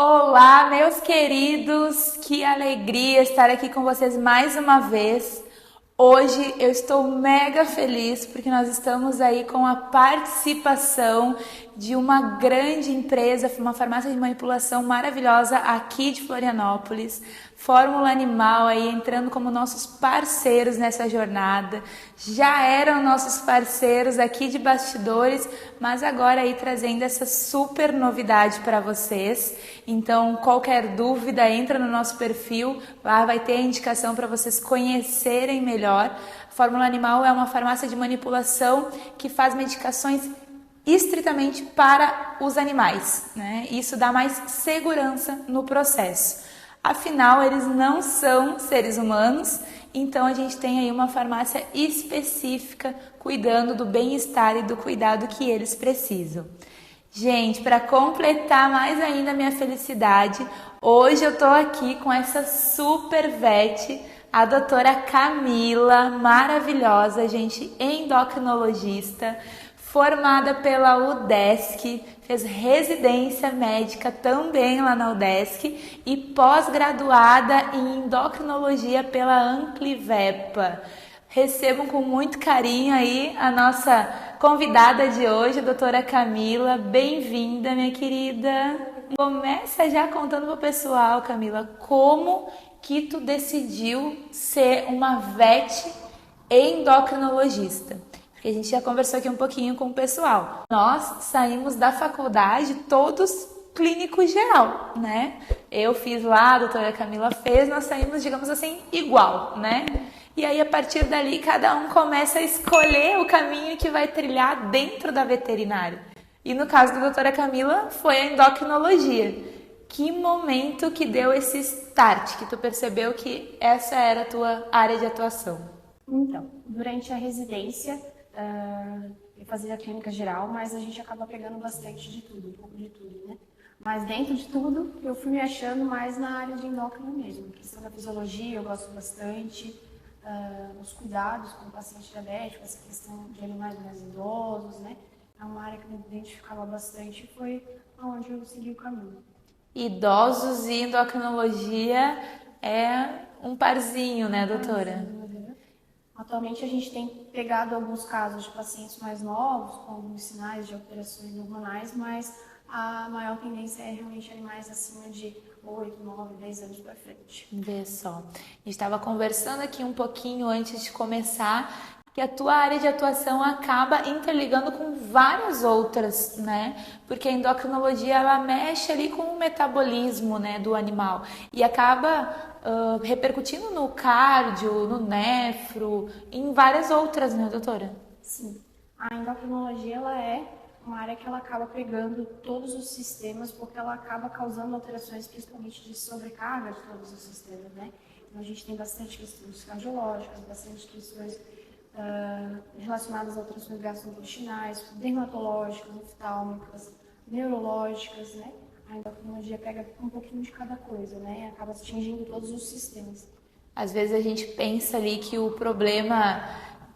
Olá, meus queridos, que alegria estar aqui com vocês mais uma vez. Hoje eu estou mega feliz porque nós estamos aí com a participação de uma grande empresa, uma farmácia de manipulação maravilhosa aqui de Florianópolis, Fórmula Animal aí entrando como nossos parceiros nessa jornada. Já eram nossos parceiros aqui de bastidores, mas agora aí trazendo essa super novidade para vocês. Então, qualquer dúvida, entra no nosso perfil, lá vai ter a indicação para vocês conhecerem melhor. A Fórmula Animal é uma farmácia de manipulação que faz medicações estritamente para os animais, né? Isso dá mais segurança no processo. Afinal, eles não são seres humanos, então a gente tem aí uma farmácia específica cuidando do bem-estar e do cuidado que eles precisam. Gente, para completar mais ainda a minha felicidade, hoje eu tô aqui com essa super vet, a doutora Camila, maravilhosa, gente, endocrinologista, formada pela UDESC, fez residência médica também lá na UDESC e pós-graduada em endocrinologia pela Anclivepa. Recebam com muito carinho aí a nossa convidada de hoje, a doutora Camila. Bem-vinda, minha querida. Começa já contando pro pessoal, Camila, como que tu decidiu ser uma vet endocrinologista? Porque a gente já conversou aqui um pouquinho com o pessoal. Nós saímos da faculdade todos clínico geral, né? Eu fiz lá, a doutora Camila fez, nós saímos, digamos assim, igual, né? E aí, a partir dali, cada um começa a escolher o caminho que vai trilhar dentro da veterinária. E no caso da doutora Camila, foi a endocrinologia. Que momento que deu esse start, que tu percebeu que essa era a tua área de atuação? Então, durante a residência, eu fazia clínica geral, mas a gente acaba pegando bastante de tudo, um pouco de tudo, né? Mas dentro de tudo, eu fui me achando mais na área de endócrino mesmo. A questão da fisiologia, eu gosto bastante. Os cuidados com o paciente diabético, essa questão de animais mais idosos, né? É uma área que eu me identificava bastante e foi onde eu segui o caminho. Idosos e endocrinologia é um parzinho, né, doutora? Atualmente a gente tem pegado alguns casos de pacientes mais novos, com alguns sinais de alterações hormonais, mas a maior tendência é realmente animais acima de 8, 9, 10 anos para frente. Vê só. A gente estava conversando aqui um pouquinho antes de começar que a tua área de atuação acaba interligando com várias outras, né? Porque a endocrinologia ela mexe ali com o metabolismo, né, do animal e acaba repercutindo no cardio, no nefro, em várias outras, né, doutora? Sim. A endocrinologia ela é uma área que ela acaba pegando todos os sistemas, porque ela acaba causando alterações, principalmente de sobrecarga de todos os sistemas, né? Então a gente tem bastante questões cardiológicas, bastante questões relacionadas a alterações gastrointestinais, dermatológicas, oftálmicas, neurológicas, né? A endocrinologia pega um pouquinho de cada coisa, né? E acaba atingindo todos os sistemas. Às vezes a gente pensa ali que o problema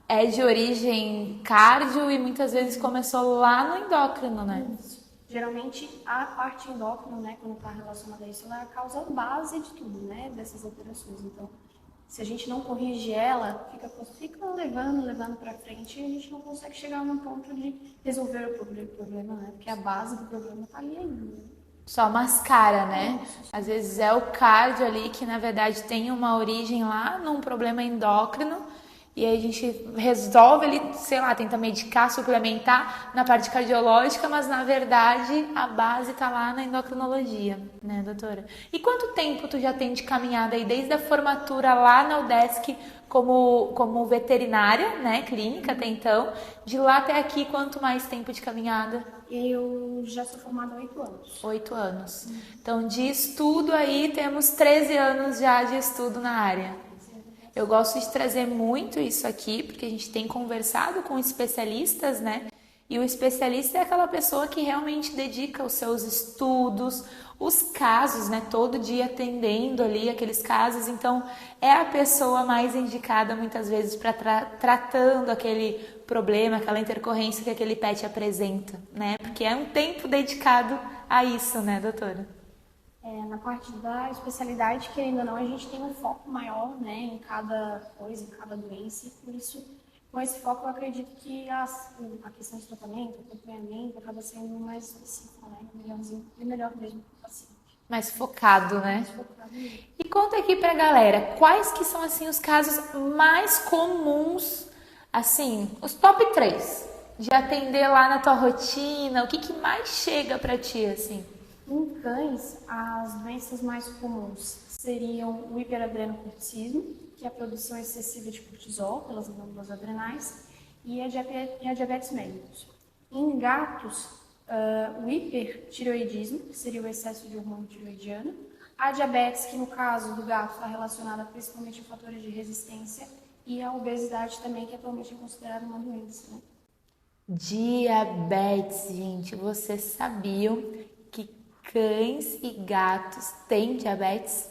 é de origem cardio e muitas vezes começou lá no endócrino, né? Isso. Geralmente a parte endócrina, né, quando está relacionada a isso, ela é a causa base de tudo, né, dessas alterações. Então, se a gente não corrige ela, fica levando para frente e a gente não consegue chegar num ponto de resolver o problema, né? Porque a base do problema está ali ainda. Né? Só mascara, né? Às vezes é o cardio ali que na verdade tem uma origem lá num problema endócrino e aí a gente resolve ali, sei lá, tenta medicar, suplementar na parte cardiológica, mas na verdade a base tá lá na endocrinologia, né, doutora? E quanto tempo tu já tem de caminhada aí, desde a formatura lá na UDESC como veterinária, né, clínica até então, de lá até aqui, quanto mais tempo de caminhada? Eu já sou formada há 8 anos. 8 anos. Então, de estudo aí, temos 13 anos já de estudo na área. Eu gosto de trazer muito isso aqui, porque a gente tem conversado com especialistas, né? E o especialista é aquela pessoa que realmente dedica os seus estudos, os casos, né? Todo dia atendendo ali aqueles casos. Então, é a pessoa mais indicada muitas vezes para tratando aquele problema, aquela intercorrência que aquele pet apresenta, né? Porque é um tempo dedicado a isso, né, doutora? Na parte da especialidade, querendo ou não, a gente tem um foco maior, né, em cada coisa, em cada doença, e por isso, com esse foco, eu acredito que a questão de tratamento, acompanhamento, acaba sendo mais específico, né, melhor mesmo para o paciente. Mais focado, né? Mais focado mesmo. E conta aqui pra galera, quais que são, assim, os casos mais comuns, assim, os top 3 de atender lá na tua rotina, o que mais chega pra ti, assim? Em cães, as doenças mais comuns seriam o hiperadrenocorticismo, que é a produção excessiva de cortisol pelas glândulas adrenais, e a diabetes mellitus. Em gatos, o hipertireoidismo, que seria o excesso de hormônio tireoidiano, a diabetes, que no caso do gato está relacionada principalmente a fatores de resistência, e a obesidade também, que atualmente é considerada uma doença, né? Diabetes, gente, vocês sabiam que cães e gatos têm diabetes?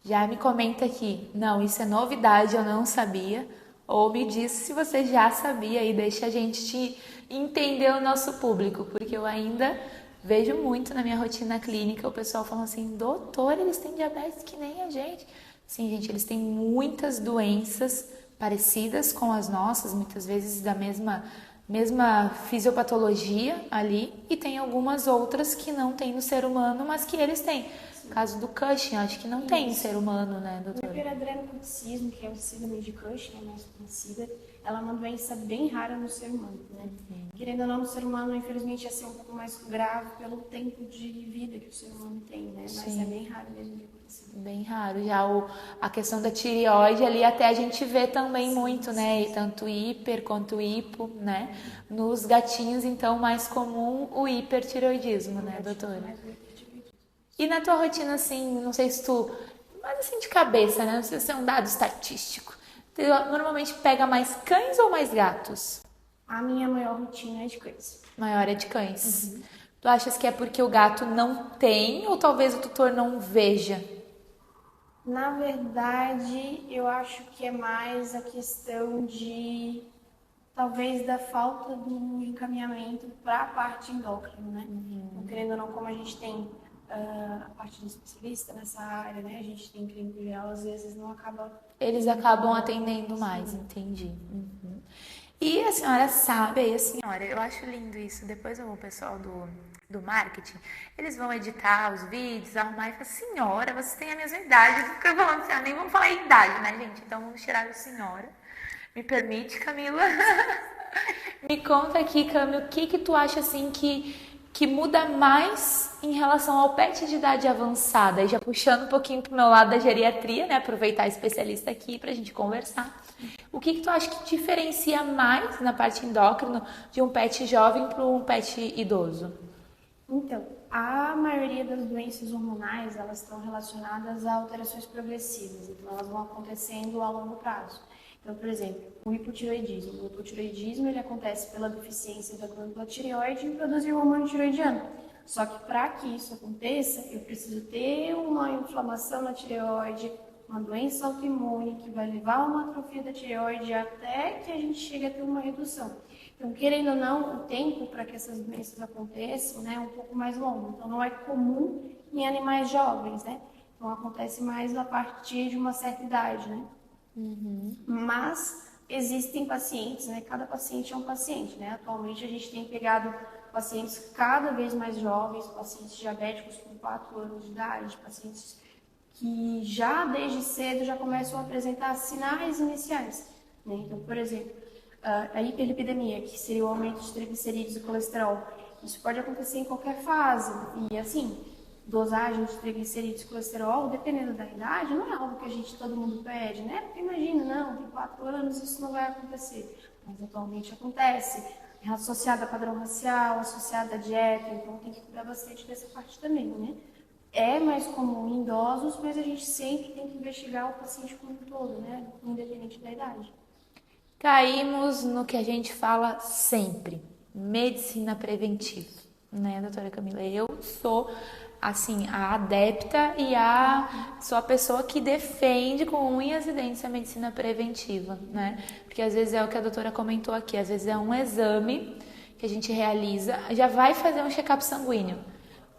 Já me comenta aqui, não, isso é novidade, eu não sabia. Ou me diz se você já sabia e deixa a gente te entender o nosso público, porque eu ainda vejo muito na minha rotina clínica o pessoal falando assim, doutor, eles têm diabetes que nem a gente. Sim, gente, eles têm muitas doenças parecidas com as nossas, muitas vezes da mesma fisiopatologia ali, e tem algumas outras que não tem no ser humano, mas que eles têm. No caso do Cushing, acho que não tem em ser humano, né, doutor? O hiperadrenocorticismo, que é o síndrome de Cushing, é mais conhecida, ela é uma doença bem rara no ser humano, né? Querendo ou não, no ser humano, infelizmente, ia ser um pouco mais grave pelo tempo de vida que o ser humano tem, né? Mas Sim. é bem raro mesmo de acontecer. Bem raro. Já a questão da tireoide ali até a gente vê também muito, né? E tanto hiper quanto hipo, né? Nos gatinhos, então, mais comum o hipertireoidismo, né, doutora? E na tua rotina, assim, não sei se tu... Mas assim, de cabeça, né? Não sei se é um dado estatístico. Tu normalmente pega mais cães ou mais gatos? A minha maior rotina é de cães. Maior é de cães. Tu achas que é porque o gato não tem ou talvez o tutor não veja? Na verdade, eu acho que é mais a questão de, talvez, da falta do encaminhamento para a parte endócrina, né? Então, querendo ou não, como a gente tem a parte de especialista nessa área, né? A gente tem clínico geral, às vezes não acaba... Eles acabam atendendo mais, entendi. E a senhora sabe, aí a senhora, eu acho lindo isso, depois o pessoal do marketing, eles vão editar os vídeos, arrumar e falar, senhora, vocês têm a mesma idade, não fica falando assim, nem vamos falar em idade, né, gente? Então vamos tirar a senhora. Me permite, Camila? Me conta aqui, Camila, o que tu acha assim que muda mais em relação ao pet de idade avançada? E já puxando um pouquinho pro meu lado da geriatria, né? Aproveitar a especialista aqui pra gente conversar. O que tu acha que diferencia mais na parte endócrina de um pet jovem para um pet idoso? Então, a maioria das doenças hormonais, elas estão relacionadas a alterações progressivas, então elas vão acontecendo a longo prazo. Então, por exemplo, o hipotireoidismo. O hipotireoidismo, ele acontece pela deficiência da glândula tireoide em produzir o hormônio tireoidiano. Só que para que isso aconteça, eu preciso ter uma inflamação na tireoide, uma doença autoimune que vai levar a uma atrofia da tireoide até que a gente chegue a ter uma redução. Então, querendo ou não, o tempo para que essas doenças aconteçam, né, é um pouco mais longo. Então, não é comum em animais jovens, né? Então, acontece mais a partir de uma certa idade, né? Mas existem pacientes, né? Cada paciente é um paciente, né? Atualmente a gente tem pegado pacientes cada vez mais jovens, pacientes diabéticos com 4 anos de idade, pacientes que já desde cedo já começam a apresentar sinais iniciais, né? Então, por exemplo, a hiperlipidemia, que seria o aumento de triglicerídeos e colesterol, isso pode acontecer em qualquer fase. E assim, dosagem de triglicerídeos e colesterol, dependendo da idade, não é algo que todo mundo pede, né? Porque imagina, não, tem 4 anos, isso não vai acontecer. Mas atualmente acontece, é associado a padrão racial, associado à dieta, então tem que cuidar bastante dessa parte também, né? É mais comum em idosos, mas a gente sempre tem que investigar o paciente como um todo, né? Independente da idade. Caímos no que a gente fala sempre, medicina preventiva, né, doutora Camila? Eu sou, assim, a adepta e sou a pessoa que defende com unhas e dentes a medicina preventiva, né? Porque às vezes é o que a doutora comentou aqui, às vezes é um exame que a gente realiza, já vai fazer um check-up sanguíneo.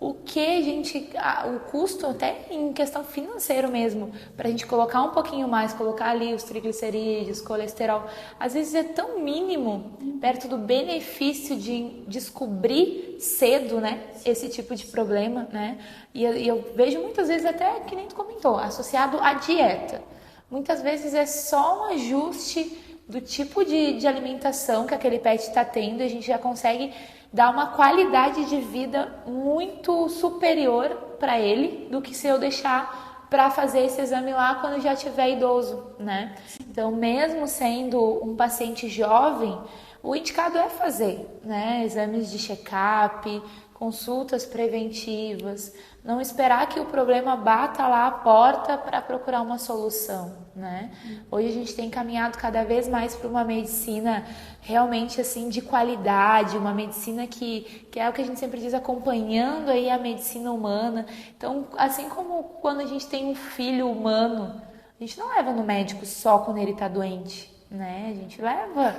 o custo até em questão financeira mesmo, para a gente colocar um pouquinho mais, colocar ali os triglicerídeos, colesterol, às vezes é tão mínimo perto do benefício de descobrir cedo, né, esse tipo de problema, né? E eu vejo muitas vezes até, que nem tu comentou, associado à dieta. Muitas vezes é só um ajuste do tipo de alimentação que aquele pet está tendo, a gente já consegue dar uma qualidade de vida muito superior para ele do que se eu deixar para fazer esse exame lá quando já tiver idoso, né? Então, mesmo sendo um paciente jovem, o indicado é fazer, né? Exames de check-up, consultas preventivas, não esperar que o problema bata lá a porta para procurar uma solução, né? Hoje a gente tem caminhado cada vez mais para uma medicina realmente assim de qualidade, uma medicina que é o que a gente sempre diz, acompanhando aí a medicina humana. Então, assim como quando a gente tem um filho humano, a gente não leva no médico só quando ele está doente, né? A gente leva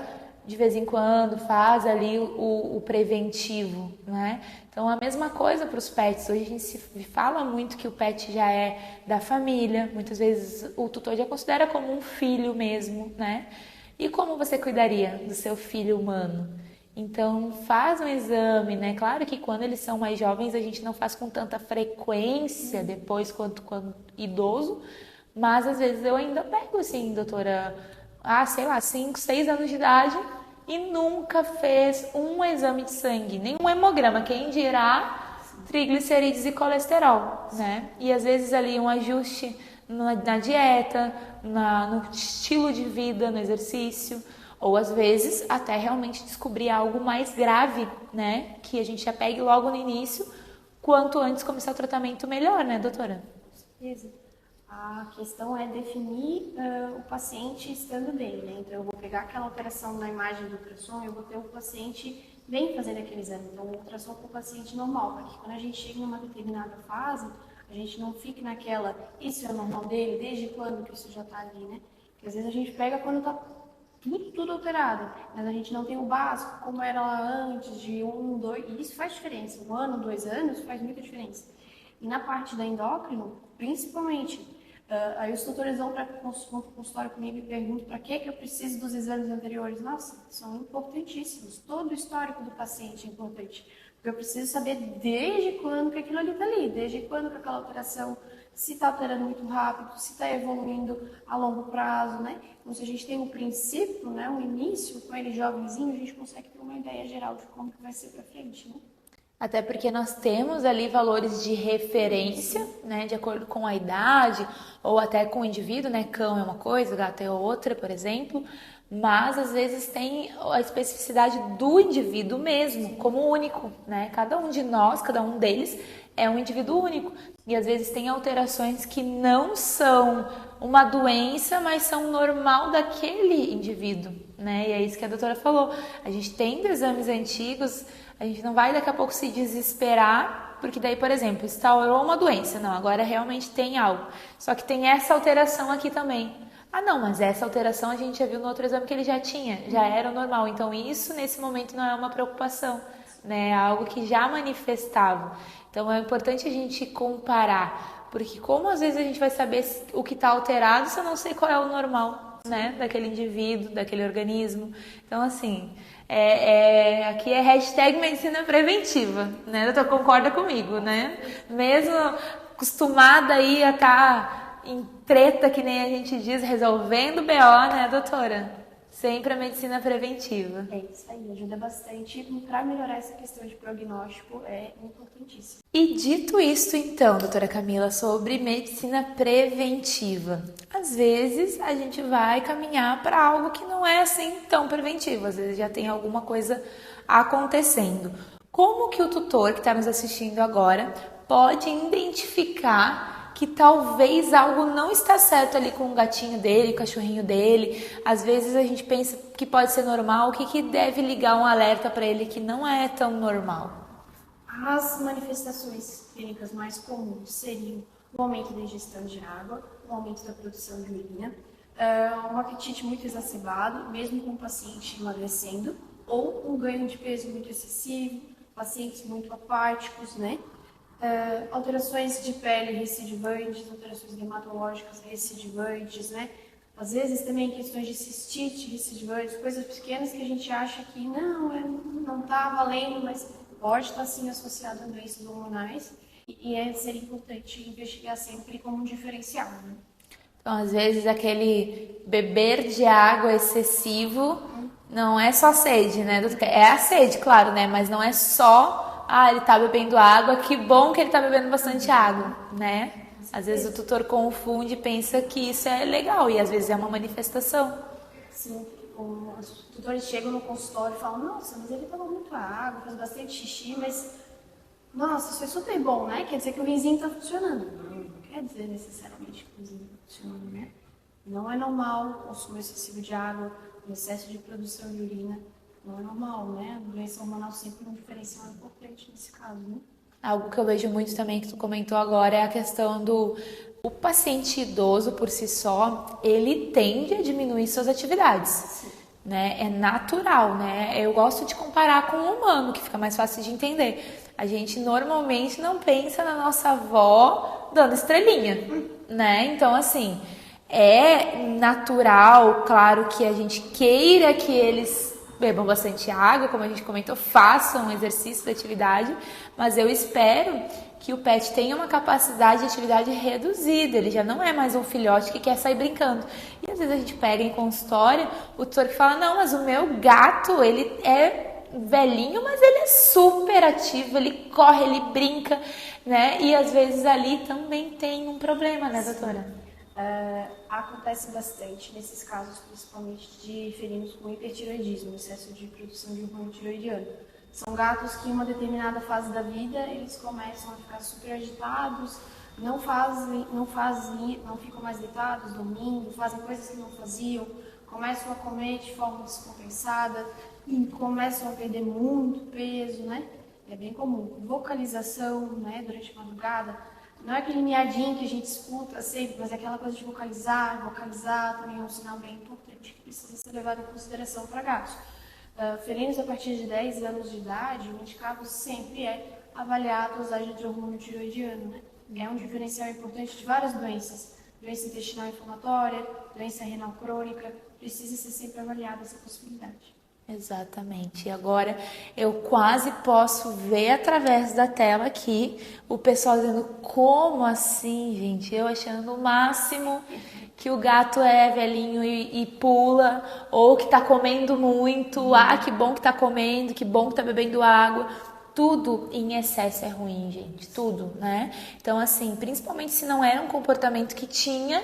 de vez em quando, faz ali o preventivo, né? Então, a mesma coisa para os pets. Hoje a gente se fala muito que o pet já é da família, muitas vezes o tutor já considera como um filho mesmo, né? E como você cuidaria do seu filho humano? Então, faz um exame, né? Claro que quando eles são mais jovens, a gente não faz com tanta frequência depois quanto quando idoso, mas às vezes eu ainda pego assim, doutora, sei lá, 5, 6 anos de idade e nunca fez um exame de sangue, nenhum hemograma, quem dirá triglicerídeos e colesterol, né? E às vezes ali um ajuste na dieta, no estilo de vida, no exercício, ou às vezes até realmente descobrir algo mais grave, né? Que a gente já pegue logo no início, quanto antes começar o tratamento melhor, né, doutora? Certeza. A questão é definir o paciente estando bem, né? Então, eu vou pegar aquela alteração na imagem do ultrassom e eu vou ter o paciente bem fazendo aquele exame. Então, o ultrassom com o paciente normal, para que quando a gente chega em uma determinada fase, a gente não fique naquela, isso é normal dele, desde quando que isso já está ali, né? Porque às vezes a gente pega quando está tudo alterado, mas a gente não tem o básico, como era lá antes, de 1, 2, e isso faz diferença. 1 ano, 2 anos faz muita diferença. E na parte da endócrino, principalmente, aí os tutores vão para o consultório comigo e perguntam para que eu preciso dos exames anteriores. Nossa, são importantíssimos. Todo o histórico do paciente é importante. Porque eu preciso saber desde quando que aquilo ali está ali, desde quando que aquela alteração, se está alterando muito rápido, se está evoluindo a longo prazo, né? Então, se a gente tem um princípio, né, um início com ele jovenzinho, a gente consegue ter uma ideia geral de como que vai ser para frente, né? Até porque nós temos ali valores de referência, né, de acordo com a idade ou até com o indivíduo, né, cão é uma coisa, gato é outra, por exemplo, mas às vezes tem a especificidade do indivíduo mesmo, como único, né, cada um de nós, cada um deles é um indivíduo único e às vezes tem alterações que não são uma doença, mas são normal daquele indivíduo, né, e é isso que a doutora falou, a gente tem exames antigos. A gente não vai daqui a pouco se desesperar, porque daí, por exemplo, instaurou uma doença. Não, agora realmente tem algo. Só que tem essa alteração aqui também. Ah, não, mas essa alteração a gente já viu no outro exame que ele já tinha, já era normal. Então isso, nesse momento, não é uma preocupação, né? É algo que já manifestava. Então é importante a gente comparar, porque como às vezes a gente vai saber o que está alterado se eu não sei qual é o normal, né? Daquele indivíduo, daquele organismo. Então, assim... aqui é hashtag medicina preventiva, né? Doutor, concorda comigo, né? Mesmo acostumada aí a estar em treta, que nem a gente diz, resolvendo BO, né, doutora? Sempre a medicina preventiva. É isso aí, ajuda bastante para melhorar essa questão de prognóstico, é importantíssimo. E dito isso, então, doutora Camila, sobre medicina preventiva, às vezes a gente vai caminhar para algo que não é assim tão preventivo, às vezes já tem alguma coisa acontecendo. Como que o tutor que está nos assistindo agora pode identificar que talvez algo não está certo ali com o gatinho dele, o cachorrinho dele? Às vezes a gente pensa que pode ser normal, o que deve ligar um alerta para ele que não é tão normal? As manifestações clínicas mais comuns seriam o aumento da ingestão de água, o aumento da produção de urina, um apetite muito exacerbado, mesmo com o paciente emagrecendo, ou um ganho de peso muito excessivo, pacientes muito apáticos, né? Alterações de pele recidivantes, alterações dermatológicas recidivantes, né? Às vezes também questões de cistite recidivantes, coisas pequenas que a gente acha que não está valendo, mas pode estar sim associado a doenças hormonais e é ser importante investigar sempre como um diferencial, né? Então, às vezes, aquele beber de água excessivo não é só sede, né? É a sede, claro, né? Mas não é só, ele tá bebendo água, que bom que ele tá bebendo bastante água, né? Às vezes o tutor confunde e pensa que isso é legal e às vezes é uma manifestação. Sim, os tutores chegam no consultório e falam, nossa, mas ele toma muita água, faz bastante xixi, mas nossa, isso é super bom, né? Quer dizer que o rinzinho está funcionando. Não quer dizer necessariamente que o rinzinho está funcionando, né? Não é normal o consumo excessivo de água, o excesso de produção de urina. Não é normal, né? A doença hormonal sempre é um diferencial importante nesse caso, né? Algo que eu vejo muito também que tu comentou agora é a questão do o paciente idoso por si só, ele tende a diminuir suas atividades, né? É natural, né? Eu gosto de comparar com o humano, que fica mais fácil de entender. A gente normalmente não pensa na nossa avó dando estrelinha, né? Então, assim, é natural, claro que a gente queira que eles bebam bastante água, como a gente comentou, façam um exercício de atividade, mas eu espero que o pet tenha uma capacidade de atividade reduzida, ele já não é mais um filhote que quer sair brincando. E às vezes a gente pega em consultório o tutor que fala, não, mas o meu gato, ele é velhinho, mas ele é super ativo, ele corre, ele brinca, né? E às vezes ali também tem um problema, né, doutora? Acontece bastante nesses casos, principalmente de felinos com hipertiroidismo, excesso de produção de hormônio tiroidiano. São gatos que em uma determinada fase da vida eles começam a ficar super agitados, não ficam mais deitados, dormindo, fazem coisas que não faziam, começam a comer de forma descompensada e começam a perder muito peso, né? É bem comum. Vocalização, né, durante a madrugada. Não é aquele miadinho que a gente escuta sempre, mas é aquela coisa de vocalizar. Vocalizar também é um sinal bem importante que precisa ser levado em consideração para gatos. Felinos a partir de 10 anos de idade, o indicado sempre é avaliar a dosagem de hormônio tiroidiano, né? É um diferencial importante de várias doenças. Doença intestinal inflamatória, doença renal crônica, precisa ser sempre avaliada essa possibilidade. Exatamente. E agora eu quase posso ver através da tela aqui o pessoal dizendo como assim, gente? Eu achando o máximo que o gato é velhinho e pula, ou que tá comendo muito. Ah, que bom que tá comendo, que bom que tá bebendo água. Tudo em excesso é ruim, gente. Tudo, né? Então, assim, principalmente se não era um comportamento que tinha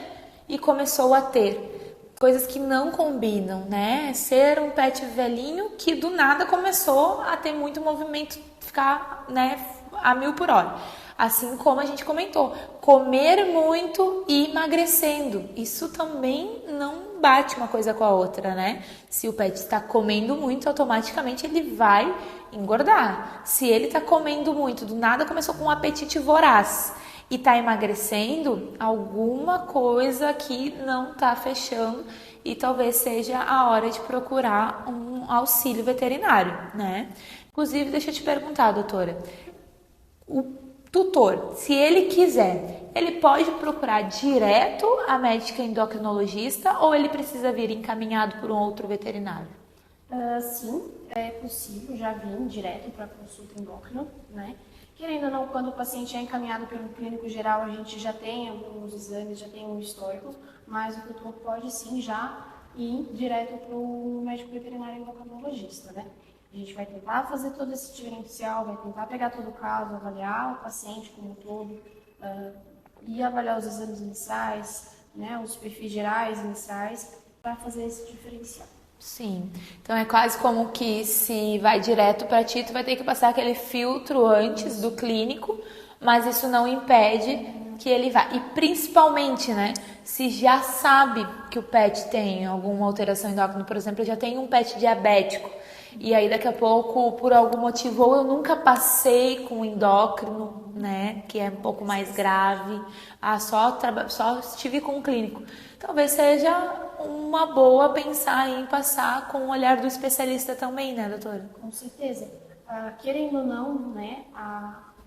e começou a ter. Coisas que não combinam, né? Ser um pet velhinho que do nada começou a ter muito movimento, ficar, né, a 1000 por hora. Assim como a gente comentou, comer muito e emagrecendo. Isso também não bate uma coisa com a outra, né? Se o pet está comendo muito, automaticamente ele vai engordar. Se ele está comendo muito, do nada começou com um apetite voraz e está emagrecendo, alguma coisa que não está fechando e talvez seja a hora de procurar um auxílio veterinário, né? Inclusive, deixa eu te perguntar, doutora, o tutor, se ele quiser, ele pode procurar direto a médica endocrinologista ou ele precisa vir encaminhado por um outro veterinário? Sim, é possível, já vim direto para consulta endócrina, né? Querendo ou não, quando o paciente é encaminhado pelo clínico geral, a gente já tem alguns exames, já tem um histórico, mas o tutor pode sim já ir direto para o médico veterinário endocrinologista, né? A gente vai tentar fazer todo esse diferencial, vai tentar pegar todo o caso, avaliar o paciente como um todo, e avaliar os exames iniciais, né, os perfis gerais iniciais, para fazer esse diferencial. Sim, então é quase como que se vai direto para ti, tu vai ter que passar aquele filtro antes do clínico, mas isso não impede que ele vá. E principalmente, né, se já sabe que o pet tem alguma alteração endócrina, por exemplo, eu já tenho um pet diabético, e aí daqui a pouco, por algum motivo, ou eu nunca passei com endócrino, né, que é um pouco mais grave, só estive com um clínico. Talvez seja uma boa pensar em passar com o olhar do especialista também, né, doutora? Com certeza. Querendo ou não, né,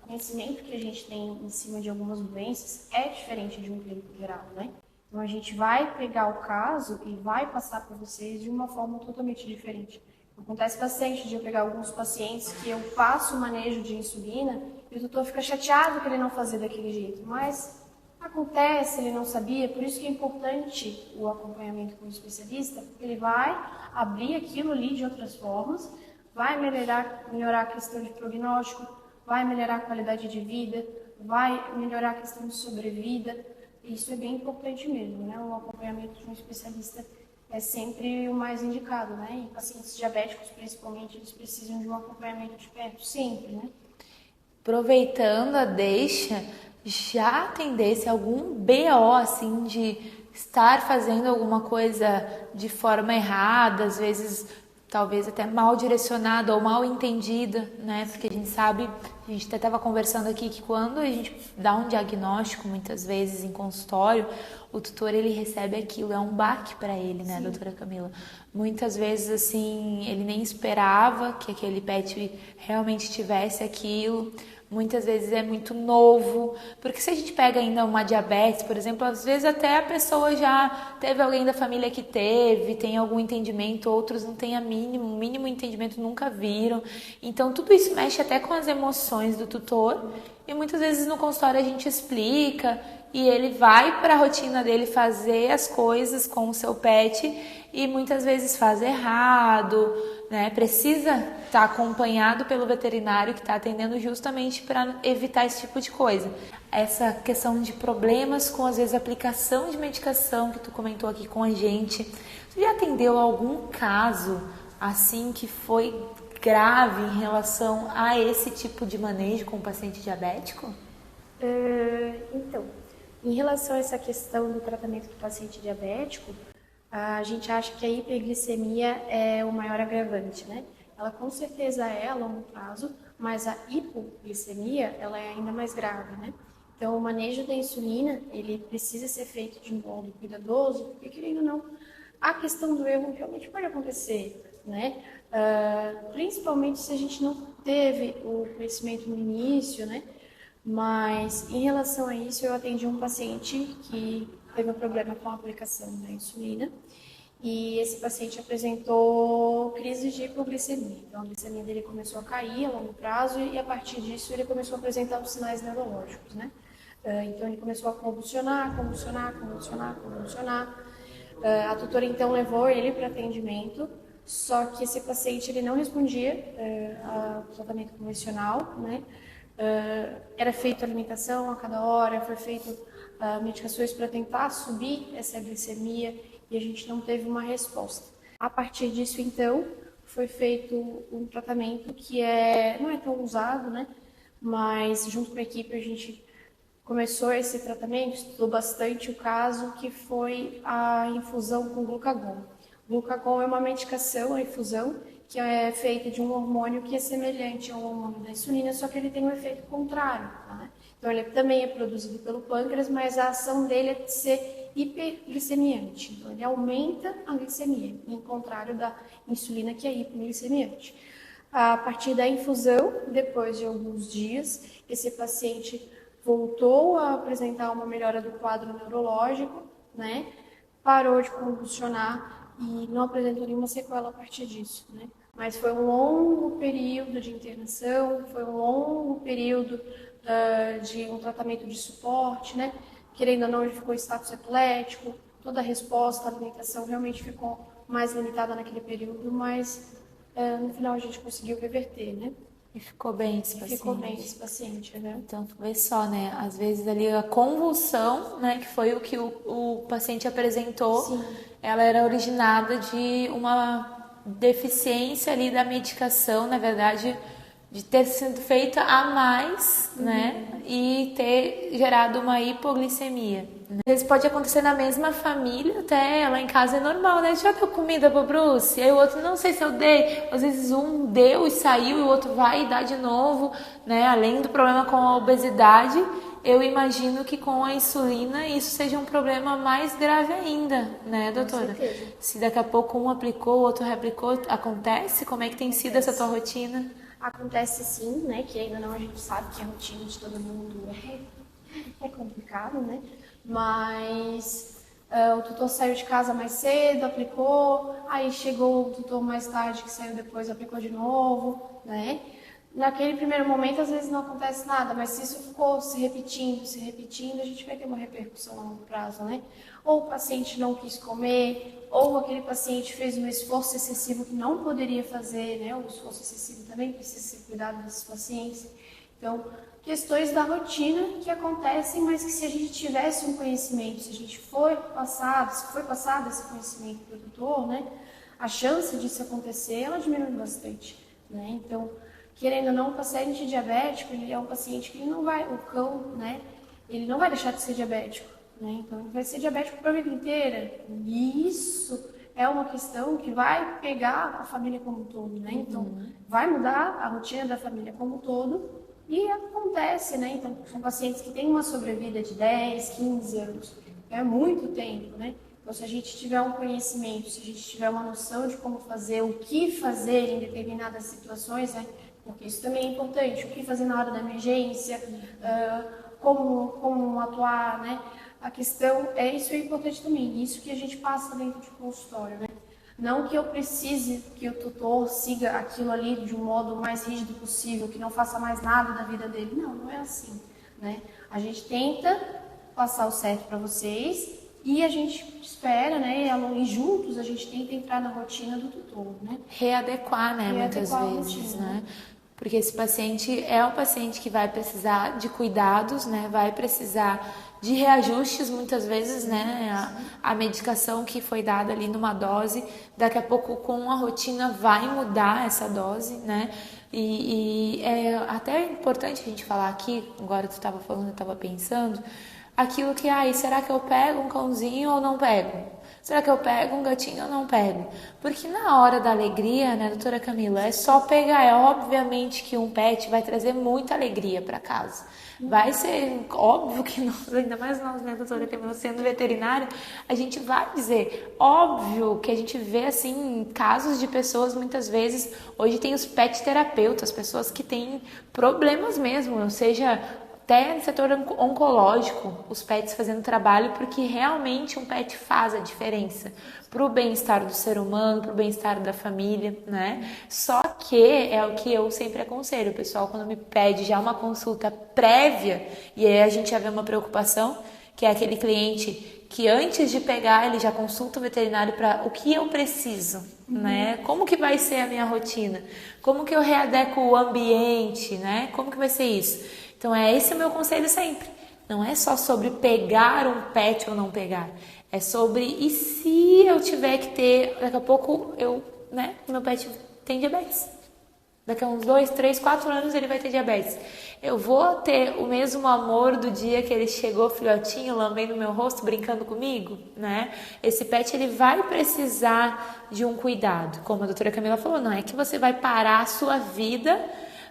conhecimento que a gente tem em cima de algumas doenças é diferente de um clínico geral, né? Então a gente vai pegar o caso e vai passar para vocês de uma forma totalmente diferente. Acontece bastante de eu pegar alguns pacientes que eu faço o manejo de insulina e o doutor fica chateado que ele não fazer daquele jeito, mas acontece, ele não sabia, por isso que é importante o acompanhamento com o especialista, porque ele vai abrir aquilo ali de outras formas, vai melhorar a questão de prognóstico, vai melhorar a qualidade de vida, vai melhorar a questão de sobrevida. Isso é bem importante mesmo, né? O acompanhamento de um especialista é sempre o mais indicado, né? E pacientes diabéticos, principalmente, eles precisam de um acompanhamento de perto, sempre, né? Aproveitando a deixa, já atendesse algum BO, assim, de estar fazendo alguma coisa de forma errada, às vezes talvez até mal direcionada ou mal entendida, né? Porque a gente sabe, a gente até estava conversando aqui que quando a gente dá um diagnóstico, muitas vezes em consultório, o tutor ele recebe aquilo, é um baque para ele, né, doutora Camila? Muitas vezes, assim, ele nem esperava que aquele pet realmente tivesse aquilo. Muitas vezes é muito novo, porque se a gente pega ainda uma diabetes, por exemplo, às vezes até a pessoa já teve alguém da família que teve, tem algum entendimento, outros não têm o mínimo entendimento, nunca viram. Então tudo isso mexe até com as emoções do tutor e muitas vezes no consultório a gente explica e ele vai para a rotina dele fazer as coisas com o seu pet e muitas vezes faz errado, né? Precisa estar acompanhado pelo veterinário que está atendendo justamente para evitar esse tipo de coisa. Essa questão de problemas com, às vezes, a aplicação de medicação que tu comentou aqui com a gente. Tu já atendeu algum caso assim que foi grave em relação a esse tipo de manejo com o paciente diabético? Então, em relação a essa questão do tratamento do paciente diabético, a gente acha que a hiperglicemia é o maior agravante, né? Ela com certeza é a longo prazo, mas a hipoglicemia, ela é ainda mais grave, né? Então, o manejo da insulina, ele precisa ser feito de modo cuidadoso, porque, querendo ou não, a questão do erro realmente pode acontecer, né? Principalmente se a gente não teve o conhecimento no início, né? Mas, em relação a isso, eu atendi um paciente que teve um problema com a aplicação da insulina e esse paciente apresentou crises de hipoglicemia. Então, a glicemia dele começou a cair a longo prazo e, a partir disso, ele começou a apresentar os sinais neurológicos, né? Então, ele começou a convulsionar. A tutora, então, levou ele para atendimento, só que esse paciente ele não respondia ao tratamento convencional, né? Era feita alimentação a cada hora, foi feito medicações para tentar subir essa glicemia e a gente não teve uma resposta. A partir disso, então, foi feito um tratamento que não é tão usado, né? Mas junto com a equipe a gente começou esse tratamento, estudou bastante o caso, que foi a infusão com glucagon. O glucagon é uma medicação, a infusão, que é feita de um hormônio que é semelhante ao hormônio da insulina, só que ele tem um efeito contrário, né? Então, ele também é produzido pelo pâncreas, mas a ação dele é de ser hiperglicemiante. Então, ele aumenta a glicemia, em contrário da insulina, que é hipoglicemiante. A partir da infusão, depois de alguns dias, esse paciente voltou a apresentar uma melhora do quadro neurológico, né? Parou de convulsionar e não apresentou nenhuma sequela a partir disso, né? Mas foi um longo período de internação, foi um longo período de um tratamento de suporte, né? Querendo ou não, ele ficou em status epilético, toda a resposta à alimentação realmente ficou mais limitada naquele período, mas no final a gente conseguiu reverter, né? E ficou bem esse paciente. Ficou bem esse paciente, né? Então, tu vê só, né? Às vezes ali a convulsão, né? Que foi o que o paciente apresentou. Sim. Ela era originada de uma deficiência ali da medicação, na verdade, de ter sido feita a mais, né? E ter gerado uma hipoglicemia. Às vezes pode acontecer na mesma família, até lá em casa é normal, né? Já deu comida pro Bruce? Aí o outro, não sei se eu dei. Às vezes um deu e saiu e o outro vai e dá de novo, né? Além do problema com a obesidade, eu imagino que com a insulina isso seja um problema mais grave ainda, né, doutora? Com certeza. Se daqui a pouco um aplicou, o outro reaplicou, acontece? Como é que tem sido essa tua rotina? Acontece sim, né, que ainda não a gente sabe que a rotina de todo mundo é complicado, né, mas o tutor saiu de casa mais cedo, aplicou, aí chegou o tutor mais tarde que saiu depois, aplicou de novo, né. Naquele primeiro momento, às vezes não acontece nada, mas se isso ficou se repetindo, a gente vai ter uma repercussão a longo prazo, né? Ou o paciente não quis comer, ou aquele paciente fez um esforço excessivo que não poderia fazer, né? O esforço excessivo também precisa ser cuidado desses pacientes. Então, questões da rotina que acontecem, mas que se a gente tivesse um conhecimento, se a gente se foi passado esse conhecimento para o tutor, né? A chance disso acontecer, ela diminui bastante, né? Então, querendo ou não, o paciente diabético, ele é um paciente que ele não vai, o cão, né, ele não vai deixar de ser diabético, né, então ele vai ser diabético para a vida inteira. E isso é uma questão que vai pegar a família como um todo, né, então vai mudar a rotina da família como um todo e acontece, né, então são pacientes que têm uma sobrevida de 10, 15 anos, é muito tempo, né. Então, se a gente tiver um conhecimento, se a gente tiver uma noção de como fazer, o que fazer em determinadas situações, né, porque isso também é importante, o que fazer na hora da emergência, como atuar, né? A questão isso é importante também, isso que a gente passa dentro de consultório, né? Não que eu precise que o tutor siga aquilo ali de um modo mais rígido possível, que não faça mais nada da vida dele, não é assim, né? A gente tenta passar o certo para vocês e a gente espera, né, e juntos a gente tenta entrar na rotina do tutor, né? Readequar, né, muitas vezes, rotina, né? Porque esse paciente é um paciente que vai precisar de cuidados, né? Vai precisar de reajustes muitas vezes, né? A medicação que foi dada ali numa dose, daqui a pouco com a rotina vai mudar essa dose, né? E é até importante a gente falar aqui, agora tu estava falando, eu estava pensando, aquilo que, será que eu pego um cãozinho ou não pego? Será que eu pego um gatinho ou não pego? Porque na hora da alegria, né, doutora Camila, é só pegar. É obviamente que um pet vai trazer muita alegria para casa. Vai ser óbvio que nós, ainda mais nós, né, doutora Camila, sendo veterinária, a gente vai dizer, óbvio que a gente vê, assim, casos de pessoas, muitas vezes, hoje tem os pet terapeutas, pessoas que têm problemas mesmo, ou seja, até no setor oncológico, os pets fazendo trabalho, porque realmente um pet faz a diferença para o bem-estar do ser humano, para o bem-estar da família, né? Só que é o que eu sempre aconselho, o pessoal, quando me pede já uma consulta prévia, e aí a gente já vê uma preocupação, que é aquele cliente que antes de pegar, ele já consulta o veterinário para o que eu preciso, né? Como que vai ser a minha rotina? Como que eu readequo o ambiente, né? Como que vai ser isso? Então, esse é o meu conselho sempre. Não é só sobre pegar um pet ou não pegar. É sobre, e se eu tiver que ter, daqui a pouco, meu pet tem diabetes. Daqui a uns 2, 3, 4 anos ele vai ter diabetes. Eu vou ter o mesmo amor do dia que ele chegou filhotinho, lambendo meu rosto, brincando comigo, né? Esse pet, ele vai precisar de um cuidado. Como a doutora Camila falou, não é que você vai parar a sua vida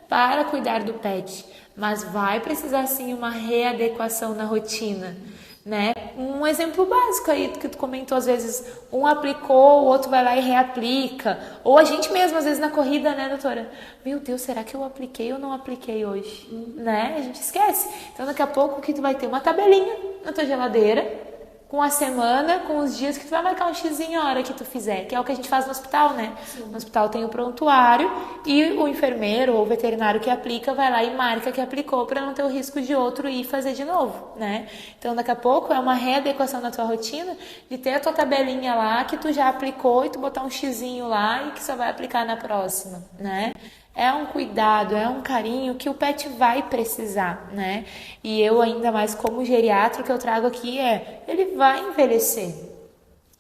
para cuidar do pet, mas vai precisar sim uma readequação na rotina, né? Um exemplo básico aí que tu comentou, às vezes um aplicou, o outro vai lá e reaplica, ou a gente mesmo às vezes na corrida, né, doutora? Meu Deus, será que eu apliquei ou não apliquei hoje? Né? A gente esquece. Então daqui a pouco que tu vai ter uma tabelinha na tua geladeira, com a semana, com os dias que tu vai marcar um xizinho a hora que tu fizer, que é o que a gente faz no hospital, né? Sim. No hospital tem o prontuário e o enfermeiro ou o veterinário que aplica vai lá e marca que aplicou para não ter o risco de outro ir fazer de novo, né? Então daqui a pouco é uma readequação na tua rotina de ter a tua tabelinha lá que tu já aplicou e tu botar um xizinho lá e que só vai aplicar na próxima, né? É um cuidado, é um carinho que o pet vai precisar, né? E eu ainda mais como geriatra, o que eu trago aqui ele vai envelhecer.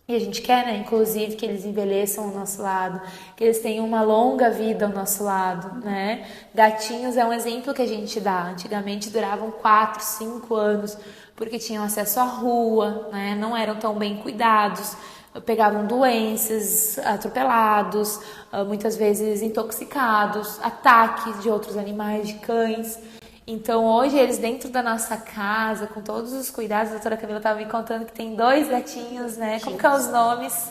E a gente quer, né, inclusive, que eles envelheçam ao nosso lado, que eles tenham uma longa vida ao nosso lado, né? Gatinhos é um exemplo que a gente dá. Antigamente duravam 4, 5 anos, porque tinham acesso à rua, né? Não eram tão bem cuidados, pegavam doenças, atropelados, muitas vezes intoxicados, ataques de outros animais, de cães. Então hoje eles dentro da nossa casa, com todos os cuidados, a doutora Camila estava me contando que tem 2 gatinhos, né? Como que são os nomes?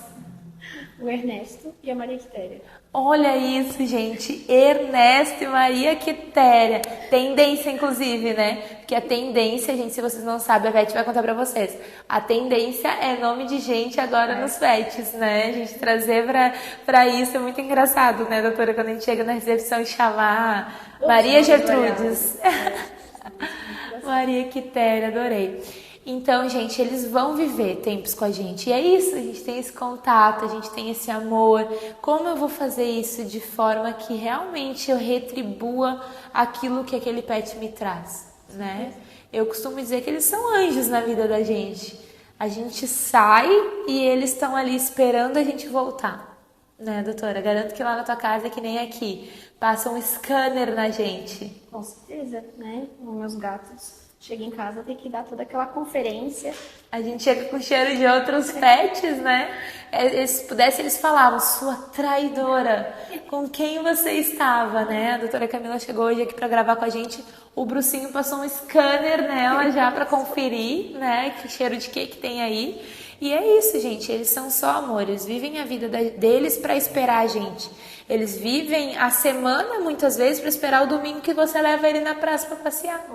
O Ernesto e a Maria Quitéria. Olha isso, gente. Ernesto e Maria Quitéria. Tendência, inclusive, né? Porque a tendência, gente, se vocês não sabem, a Vete vai contar pra vocês. A tendência é nome de gente agora nos Vetes, né? A gente trazer pra isso é muito engraçado, né, doutora? Quando a gente chega na recepção e chamar Maria Gertrudes. Maria Quitéria, adorei. Então, gente, eles vão viver tempos com a gente. E é isso, a gente tem esse contato, a gente tem esse amor. Como eu vou fazer isso de forma que realmente eu retribua aquilo que aquele pet me traz, né? Eu costumo dizer que eles são anjos na vida da gente. A gente sai e eles estão ali esperando a gente voltar, né, doutora? Garanto que lá na tua casa é que nem aqui. Passa um scanner na gente. Com certeza, né? Os meus gatos chegam em casa, tem que dar toda aquela conferência. A gente chega com cheiro de outros pets, né? Se pudesse, eles falavam, sua traidora, com quem você estava, né? A doutora Camila chegou hoje aqui para gravar com a gente. O Brucinho passou um scanner nela já para conferir, né? Que cheiro de que tem aí. E é isso, gente. Eles são só amor. Eles vivem a vida deles para esperar a gente. Eles vivem a semana, muitas vezes, para esperar o domingo que você leva ele na praça para passear.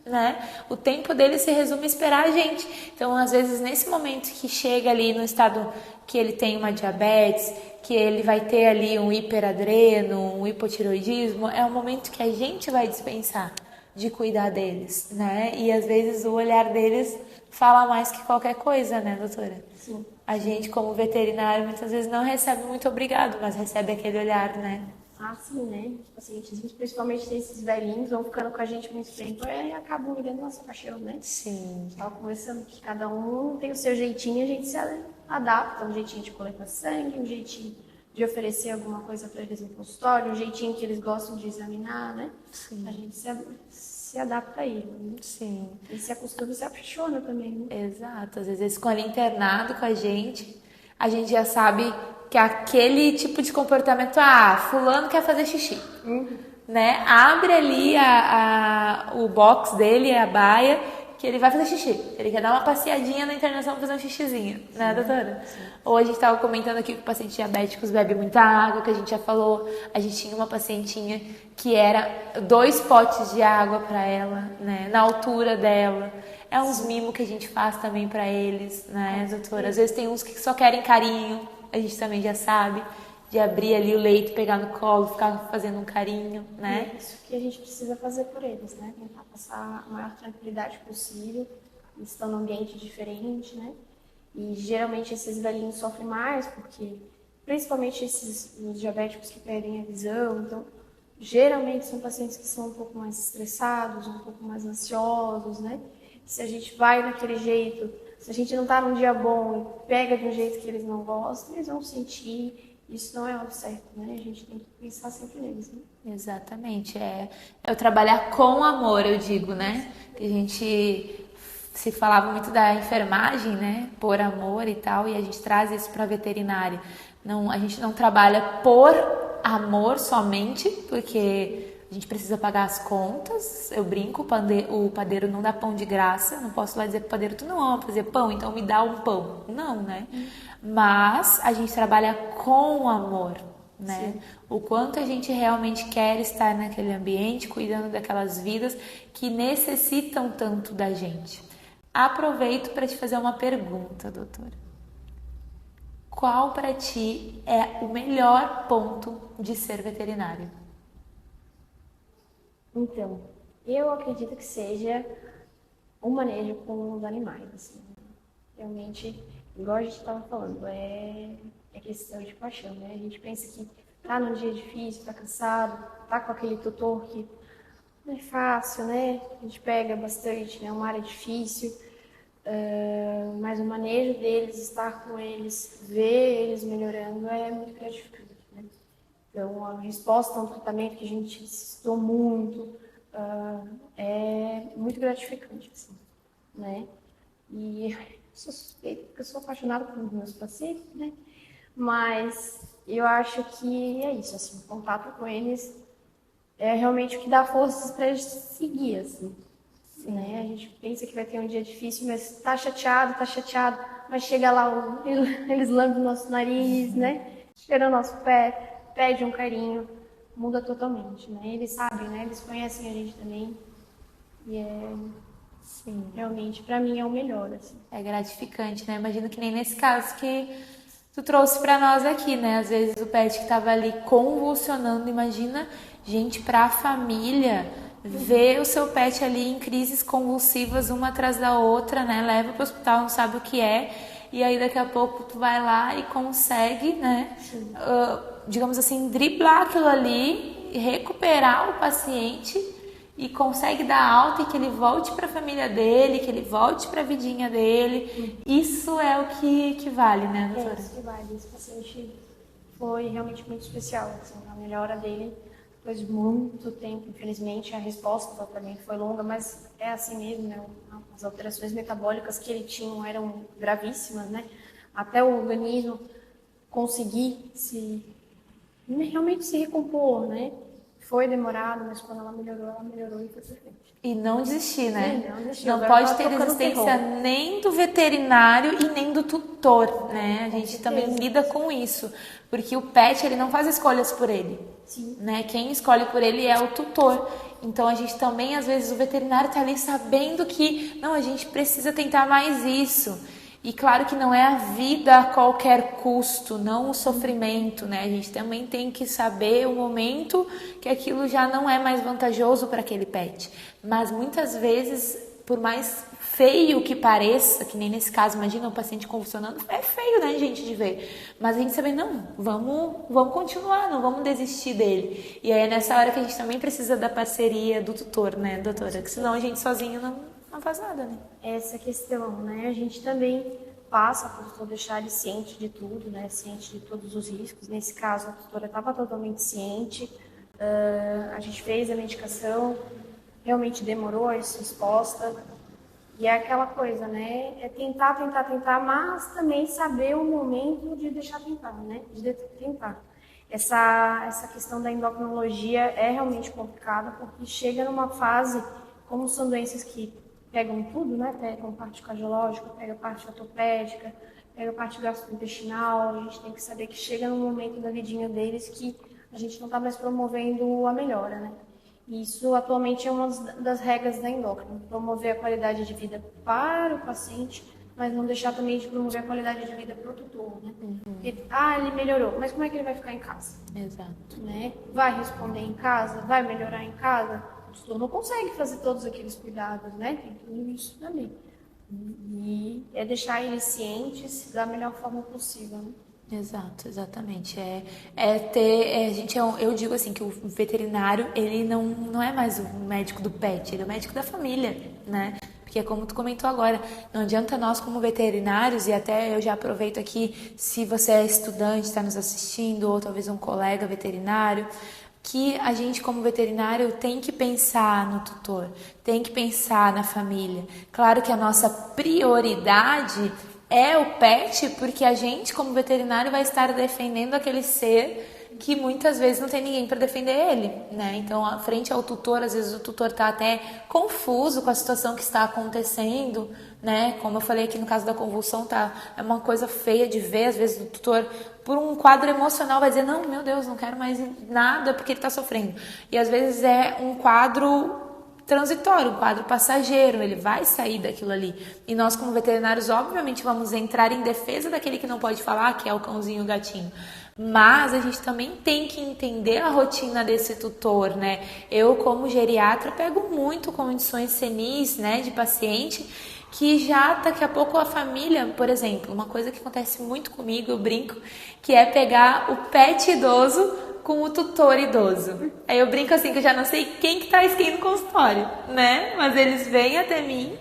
Né? O tempo dele se resume a esperar a gente. Então, às vezes, nesse momento que chega ali no estado que ele tem uma diabetes, que ele vai ter ali um hiperadreno, um hipotiroidismo, é o momento que a gente vai dispensar de cuidar deles, né? E às vezes o olhar deles fala mais que qualquer coisa, né, doutora? Sim. A gente, como veterinário, muitas vezes não recebe muito obrigado, mas recebe aquele olhar, né? Ah, sim, né? Tipo assim, principalmente esses velhinhos vão ficando com a gente muito tempo e acabam virando nossa paixão, né? Sim. Estava conversando que cada um tem o seu jeitinho, a gente se adapta, um jeitinho de coletar sangue, um jeitinho de oferecer alguma coisa para eles no consultório, um jeitinho que eles gostam de examinar, né? Sim. A gente se adapta a ele, né? Sim. E se acostuma e se apaixona também, né? Exato. Às vezes eles ficam ali internado com a gente já sabe que aquele tipo de comportamento, fulano quer fazer xixi, né? Abre ali o box dele, a baia, que ele vai fazer xixi. Ele quer dar uma passeadinha na internação pra fazer um xixizinho, né, doutora? Sim. Ou a gente estava comentando aqui que o paciente diabéticos bebe muita água, que a gente já falou. A gente tinha uma pacientinha que era 2 potes de água para ela, né, na altura dela. É uns mimos que a gente faz também para eles, né, doutora? Às vezes tem uns que só querem carinho, a gente também já sabe, de abrir ali o leito, pegar no colo, ficar fazendo um carinho, né? É isso que a gente precisa fazer por eles, né? Tentar passar a maior tranquilidade possível, eles estão num ambiente diferente, né? E geralmente esses velhinhos sofrem mais, porque principalmente os diabéticos que perdem a visão, então geralmente são pacientes que são um pouco mais estressados, um pouco mais ansiosos, né? Se a gente vai daquele jeito, se a gente não tá num dia bom e pega de um jeito que eles não gostam, eles vão sentir. Isso não é o certo, né? A gente tem que pensar sempre neles, né? Exatamente. É o trabalhar com amor, eu digo, né? Que a gente se falava muito da enfermagem, né? Por amor e tal, e a gente traz isso para a veterinária. Não, a gente não trabalha por amor somente, porque a gente precisa pagar as contas. Eu brinco, o padeiro não dá pão de graça. Não posso lá dizer pro padeiro, tu não ama fazer pão, então me dá um pão. Não, né? Mas a gente trabalha com amor, né? Sim. O quanto a gente realmente quer estar naquele ambiente, cuidando daquelas vidas que necessitam tanto da gente. Aproveito para te fazer uma pergunta, doutora. Qual para ti é o melhor ponto de ser veterinário? Então, eu acredito que seja o manejo com os animais, assim. Realmente, igual a gente estava falando, é questão de paixão, né? A gente pensa que tá num dia difícil, tá cansado, tá com aquele tutor que não é fácil, né? A gente pega bastante, né? É uma área difícil, mas o manejo deles, estar com eles, ver eles melhorando é muito gratificante, né? Então, a resposta a um tratamento que a gente estudou muito é muito gratificante, assim, né? E sou suspeita, porque eu sou apaixonada por meus pacientes, né? Mas eu acho que é isso, assim, o contato com eles é realmente o que dá forças para eles seguir, assim, né? A gente pensa que vai ter um dia difícil, mas tá chateado, mas chega lá, eles lambem o nosso nariz, né? Cheiram o nosso pé, pede um carinho, muda totalmente, né? Eles sabem, né? Eles conhecem a gente também. E Sim. realmente, pra mim, é o melhor, assim. É gratificante, né? Imagino que nem nesse caso que tu trouxe pra nós aqui, né? Às vezes o pet que tava ali convulsionando, imagina, gente, pra família, ver o seu pet ali em crises convulsivas uma atrás da outra, né? Leva pro hospital, não sabe o que é, e aí daqui a pouco tu vai lá e consegue, né? Digamos assim, driblar aquilo ali, recuperar o paciente e consegue dar alta e que ele volte para a família dele, que ele volte para a vidinha dele. Isso é o que vale, né, doutora? É isso que vale. Esse paciente foi realmente muito especial. Assim, a melhora dele depois de muito tempo. Infelizmente, a resposta do tratamento foi longa, mas é assim mesmo, né? As alterações metabólicas que ele tinha eram gravíssimas, né? Até o organismo conseguir realmente se recompor, né? Foi demorado, mas quando ela melhorou e foi perfeito. E não desistir, né? Não desistir. Não pode ter resistência nem do veterinário e nem do tutor, né? A gente também lida com isso, porque o pet, ele não faz escolhas por ele. Sim. Né? Quem escolhe por ele é o tutor. Então a gente também, às vezes, o veterinário tá ali sabendo que, não, a gente precisa tentar mais isso. E claro que não é a vida a qualquer custo, não o sofrimento, né? A gente também tem que saber o momento que aquilo já não é mais vantajoso para aquele pet. Mas muitas vezes, por mais feio que pareça, que nem nesse caso, imagina um paciente convulsionando, é feio, né, gente, de ver. Mas a gente sabe, não, vamos continuar, não vamos desistir dele. E aí é nessa hora que a gente também precisa da parceria do tutor, né, doutora? Que senão a gente sozinho não faz nada, né? Essa questão, né? A gente também passa por deixar ele ciente de tudo, né? Ciente de todos os riscos. Nesse caso, a tutora estava totalmente ciente. A gente fez a medicação, realmente demorou a ser exposta. E é aquela coisa, né? É tentar, mas também saber o momento de deixar tentar, né? De tentar. Essa questão da endocrinologia é realmente complicada, porque chega numa fase, como são doenças que pegam tudo, né? Pegam parte cardiológica, pega parte ortopédica, pega parte gastrointestinal. A gente tem que saber que chega num momento da vidinha deles que a gente não está mais promovendo a melhora, né? Isso atualmente é uma das regras da endócrina, promover a qualidade de vida para o paciente, mas não deixar também de promover a qualidade de vida para o tutor, né? Porque, ele melhorou, mas como é que ele vai ficar em casa? Exato. Né? Vai responder em casa? Vai melhorar em casa? O tutor não consegue fazer todos aqueles cuidados, né? Tem tudo isso também. E é deixar eles cientes da melhor forma possível, né? Exato, exatamente. Eu digo assim que o veterinário, ele não é mais o médico do pet, ele é o médico da família, né? Porque como tu comentou agora, não adianta nós como veterinários, e até eu já aproveito aqui, se você é estudante, está nos assistindo, ou talvez um colega veterinário, que a gente como veterinário tem que pensar no tutor, tem que pensar na família. Claro que a nossa prioridade é o pet, porque a gente, como veterinário, vai estar defendendo aquele ser que muitas vezes não tem ninguém para defender ele, né? Então, frente ao tutor, às vezes o tutor tá até confuso com a situação que está acontecendo, né? Como eu falei aqui no caso da convulsão, é uma coisa feia de ver, às vezes o tutor, por um quadro emocional, vai dizer, não, meu Deus, não quero mais nada porque ele está sofrendo. E às vezes é um quadro transitório, um quadro passageiro, ele vai sair daquilo ali. E nós, como veterinários, obviamente vamos entrar em defesa daquele que não pode falar, que é o cãozinho e o gatinho. Mas a gente também tem que entender a rotina desse tutor, né? Eu, como geriatra, pego muito condições senis, né, de paciente que já daqui a pouco a família, por exemplo, uma coisa que acontece muito comigo, eu brinco, que é pegar o pet idoso com o tutor idoso. Aí eu brinco assim que eu já não sei quem que traz quem no consultório, né? Mas eles vêm até mim.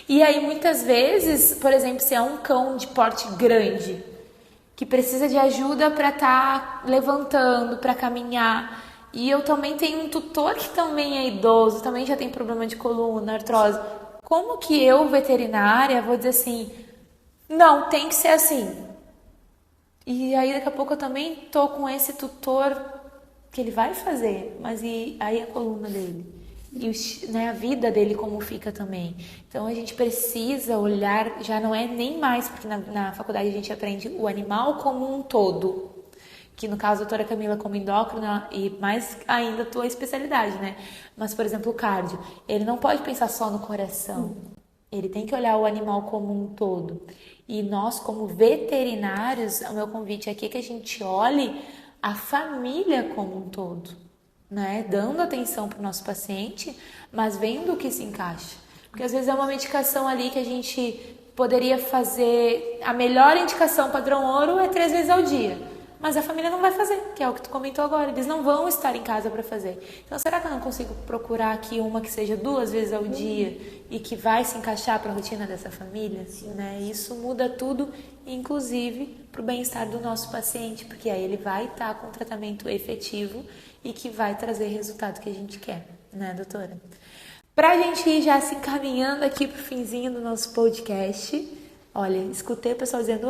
E aí muitas vezes, por exemplo, se é um cão de porte grande, que precisa de ajuda para estar levantando, para caminhar. E eu também tenho um tutor que também é idoso, também já tem problema de coluna, artrose. Como que eu, veterinária, vou dizer assim, não, tem que ser assim. E aí daqui a pouco eu também tô com esse tutor que ele vai fazer, mas e aí a coluna dele? e né, a vida dele como fica também. Então a gente precisa olhar, já não é nem mais, porque na faculdade a gente aprende o animal como um todo, que no caso a doutora Camila como endócrina e mais ainda a tua especialidade, né? Mas, por exemplo, o cardio, ele não pode pensar só no coração, ele tem que olhar o animal como um todo. E nós, como veterinários, o meu convite aqui é que a gente olhe a família como um todo, né? Dando atenção para o nosso paciente, mas vendo o que se encaixa. Porque às vezes é uma medicação ali que a gente poderia fazer, a melhor indicação padrão ouro é 3 vezes ao dia. Mas a família não vai fazer, que é o que tu comentou agora. Eles não vão estar em casa para fazer. Então, será que eu não consigo procurar aqui uma que seja 2 vezes ao dia e que vai se encaixar para a rotina dessa família? Né? Isso muda tudo, inclusive para o bem-estar do nosso paciente, porque aí ele vai estar com um tratamento efetivo e que vai trazer o resultado que a gente quer, né, doutora? Para a gente ir já se encaminhando aqui para o finzinho do nosso podcast... Olha, escutei o pessoal dizendo,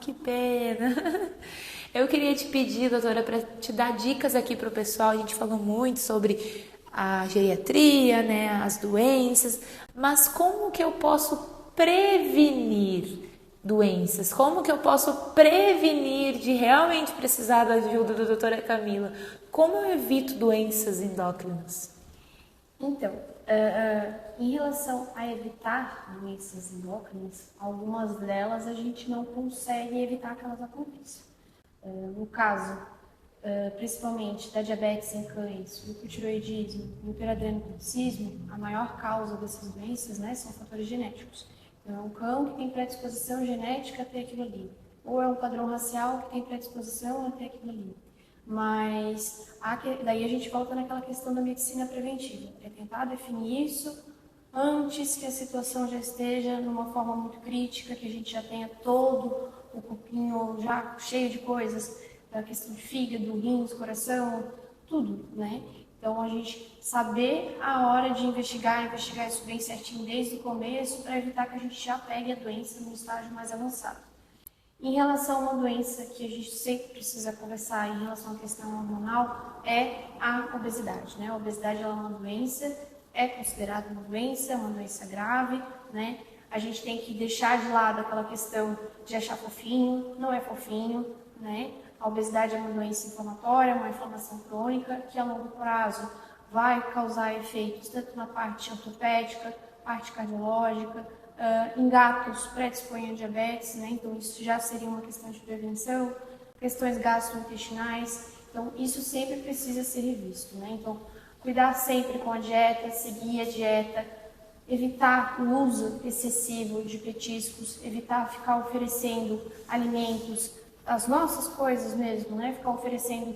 que pena. Eu queria te pedir, doutora, para te dar dicas aqui para o pessoal. A gente falou muito sobre a geriatria, né, as doenças, mas como que eu posso prevenir doenças? Como que eu posso prevenir de realmente precisar da ajuda da doutora Camila? Como eu evito doenças endócrinas? Então, em relação a evitar doenças endócrinas, algumas delas a gente não consegue evitar que elas aconteçam. No caso, principalmente da diabetes em cães, do hipotireoidismo, do hiperadrenocorticismo, a maior causa dessas doenças, né, são fatores genéticos. Então, é um cão que tem predisposição genética a ter aquilo ali, ou é um padrão racial que tem predisposição a ter aquilo ali. Mas daí a gente volta naquela questão da medicina preventiva, é tentar definir isso antes que a situação já esteja numa forma muito crítica, que a gente já tenha todo o corpinho já cheio de coisas, a questão de fígado, rins, coração, tudo, né? Então a gente saber a hora de investigar isso bem certinho desde o começo para evitar que a gente já pegue a doença no estágio mais avançado. Em relação a uma doença que a gente sempre precisa conversar em relação à questão hormonal é a obesidade, né? A obesidade é uma doença, é considerada uma doença grave, né? A gente tem que deixar de lado aquela questão de achar fofinho, não é fofinho, né? A obesidade é uma doença inflamatória, uma inflamação crônica que a longo prazo vai causar efeitos tanto na parte ortopédica, parte cardiológica, em gatos predispõem a diabetes, né? Então isso já seria uma questão de prevenção, questões gastrointestinais, então isso sempre precisa ser revisto, né? Então cuidar sempre com a dieta, seguir a dieta, evitar o uso excessivo de petiscos, evitar ficar oferecendo alimentos, as nossas coisas mesmo, né? Ficar oferecendo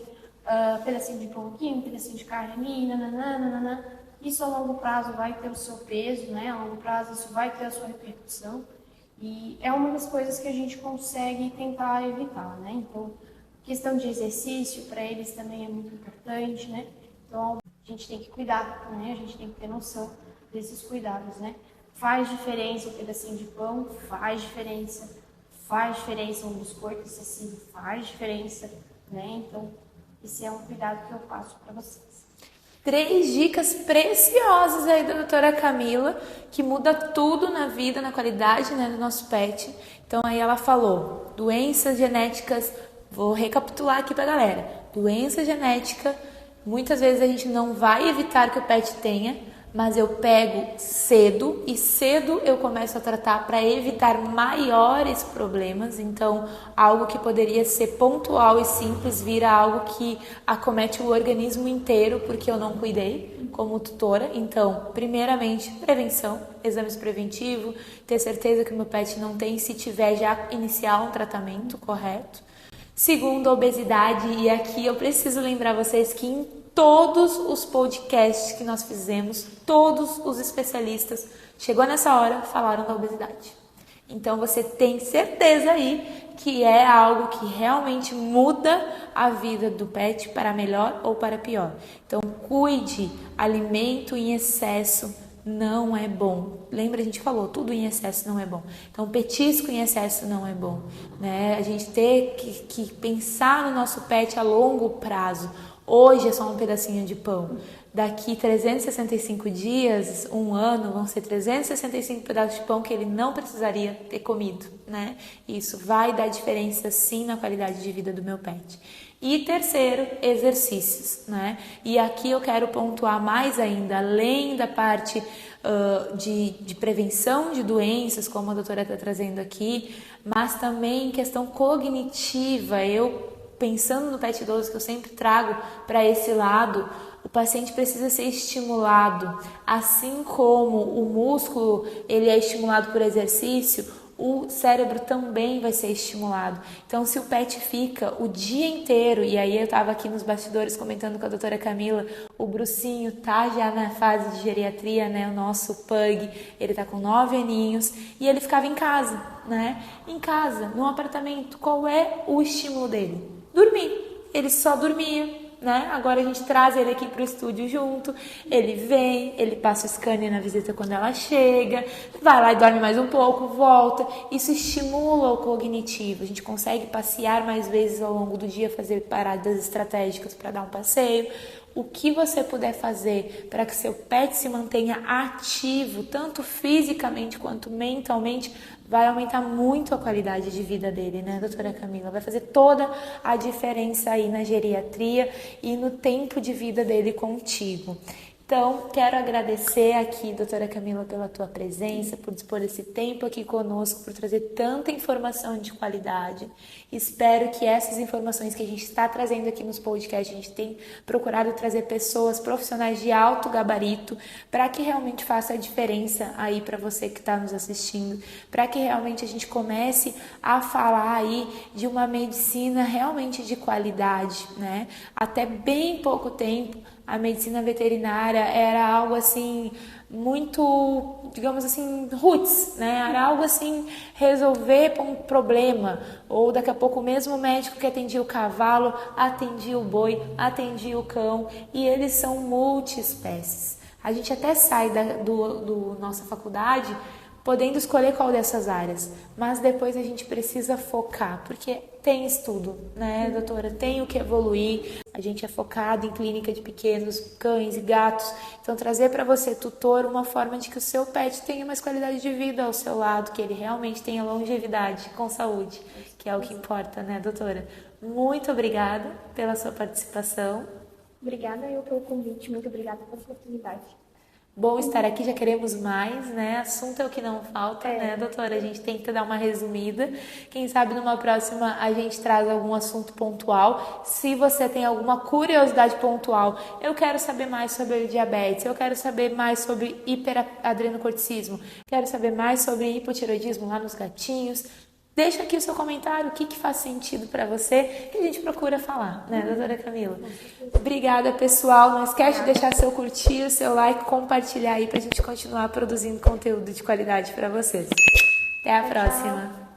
pedacinho de pão quente, pedacinho de carne, nananana. Isso a longo prazo vai ter o seu peso, né? A longo prazo isso vai ter a sua repercussão e é uma das coisas que a gente consegue tentar evitar, né? Então, questão de exercício para eles também é muito importante, né? Então, a gente tem que cuidar, né? A gente tem que ter noção desses cuidados, né? Faz diferença um pedacinho de pão, faz diferença um biscoito excessivo, faz diferença, né? Então, esse é um cuidado que eu passo para vocês. 3 dicas preciosas aí da doutora Camila, que muda tudo na vida, na qualidade, né, do nosso pet. Então aí ela falou, doenças genéticas, vou recapitular aqui pra galera. Doença genética, muitas vezes a gente não vai evitar que o pet tenha, mas eu pego cedo e cedo eu começo a tratar para evitar maiores problemas. Então, algo que poderia ser pontual e simples vira algo que acomete o organismo inteiro porque eu não cuidei como tutora. Então, primeiramente, prevenção, exames preventivos, ter certeza que o meu pet não tem, se tiver já iniciar um tratamento correto. Segundo, a obesidade, e aqui eu preciso lembrar vocês que em todos os podcasts que nós fizemos, todos os especialistas, chegou nessa hora, falaram da obesidade. Então você tem certeza aí que é algo que realmente muda a vida do pet para melhor ou para pior. Então cuide, alimento em excesso não é bom. Lembra, a gente falou, tudo em excesso não é bom. Então petisco em excesso não é bom, né? A gente tem que pensar no nosso pet a longo prazo. Hoje é só um pedacinho de pão. Daqui 365 dias, um ano, vão ser 365 pedaços de pão que ele não precisaria ter comido, né? Isso vai dar diferença sim na qualidade de vida do meu pet. E terceiro, exercícios, né? E aqui eu quero pontuar mais ainda, além da parte de prevenção de doenças, como a doutora está trazendo aqui, mas também questão cognitiva. Eu, pensando no pet idoso, que eu sempre trago para esse lado, o paciente precisa ser estimulado, assim como o músculo ele é estimulado por exercício, o cérebro também vai ser estimulado. Então, se o pet fica o dia inteiro, e aí eu estava aqui nos bastidores comentando com a doutora Camila, o Brucinho tá já na fase de geriatria, né? O nosso pug, ele tá com 9 aninhos, e ele ficava em casa, né? Em casa, num apartamento, qual é o estímulo dele? Dormir. Ele só dormia. Né? Agora a gente traz ele aqui para o estúdio junto, ele vem, ele passa o scanner na visita quando ela chega, vai lá e dorme mais um pouco, volta. Isso estimula o cognitivo, a gente consegue passear mais vezes ao longo do dia, fazer paradas estratégicas para dar um passeio. O que você puder fazer para que seu pet se mantenha ativo, tanto fisicamente quanto mentalmente, vai aumentar muito a qualidade de vida dele, né, doutora Camila? Vai fazer toda a diferença aí na geriatria e no tempo de vida dele contigo. Então, quero agradecer aqui, doutora Camila, pela tua presença, por dispor esse tempo aqui conosco, por trazer tanta informação de qualidade. Espero que essas informações que a gente está trazendo aqui nos podcasts, a gente tem procurado trazer pessoas profissionais de alto gabarito, para que realmente faça a diferença aí para você que está nos assistindo, para que realmente a gente comece a falar aí de uma medicina realmente de qualidade, né? Até bem pouco tempo, a medicina veterinária era algo assim, muito, digamos assim, roots, né? Era algo assim, resolver um problema. Ou daqui a pouco o mesmo médico que atendia o cavalo, atendia o boi, atendia o cão. E eles são multiespécies. A gente até sai do nossa faculdade podendo escolher qual dessas áreas, mas depois a gente precisa focar, porque tem estudo, né, doutora? Tem o que evoluir, a gente é focado em clínica de pequenos cães e gatos, então trazer para você, tutor, uma forma de que o seu pet tenha mais qualidade de vida ao seu lado, que ele realmente tenha longevidade com saúde, que é o que importa, né, doutora? Muito obrigada pela sua participação. Obrigada eu pelo convite, muito obrigada pela oportunidade. Bom estar aqui, já queremos mais, né? Assunto é o que não falta, né, doutora? A gente tenta dar uma resumida. Quem sabe numa próxima a gente traz algum assunto pontual. Se você tem alguma curiosidade pontual, eu quero saber mais sobre diabetes, eu quero saber mais sobre hiperadrenocorticismo, quero saber mais sobre hipotireoidismo lá nos gatinhos. Deixa aqui o seu comentário, o que faz sentido para você, que a gente procura falar, né, doutora Camila? Obrigada, pessoal. Não esquece de deixar seu curtir, seu like, compartilhar aí pra gente continuar produzindo conteúdo de qualidade para vocês. Até a próxima.